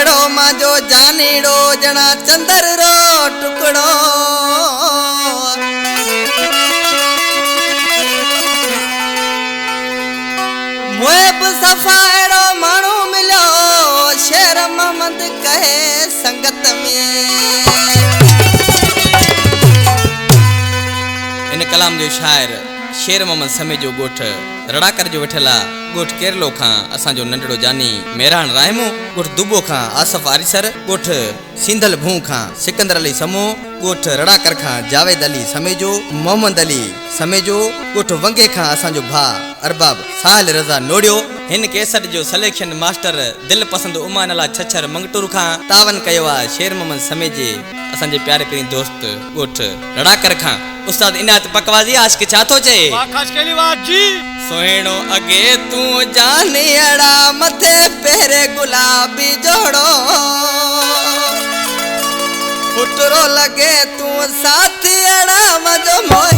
अड़ो मांजो जानीड़ो जना चंदर रो टुकड़ो मुएब सफ़ा अड़ो माण्हू मिलो शेर मोहम्मद कहे संगत में। इन कलाम जो शायर शेर मोहम्मद समे जो गोठ रड़ाकर जो वेठला गोठ केरलो खां असांजो नंढड़ो जानी मेहरान रायमो गोठ दुबो खां आसफ आरिसर गोठ सिंधल भू खां सिकंदर अली समो गोठ रड़ाकर खां जावेद अली समेजो मोहम्मद अली समेजो गोठ वंगे खां असांजो भा अरबाब साहिल रज़ा नोड़ियो। हिन केसट जो सलेक्शन मास्टर दिल पसंद उमान अला छछर मंगटूर खां तावन कयो आहे शेर मोहम्मद समेजे असांजे प्यारे प्यारे दोस्त गोठ रड़ाकर खां उस्ताद इनायत पकवाजी आज के छा थो चए सोहेणो अगे तू जानी अड़ा मथे पेरे गुलाबी जोड़ो फुटरो लगे तू साथी अड़ा मजो मोए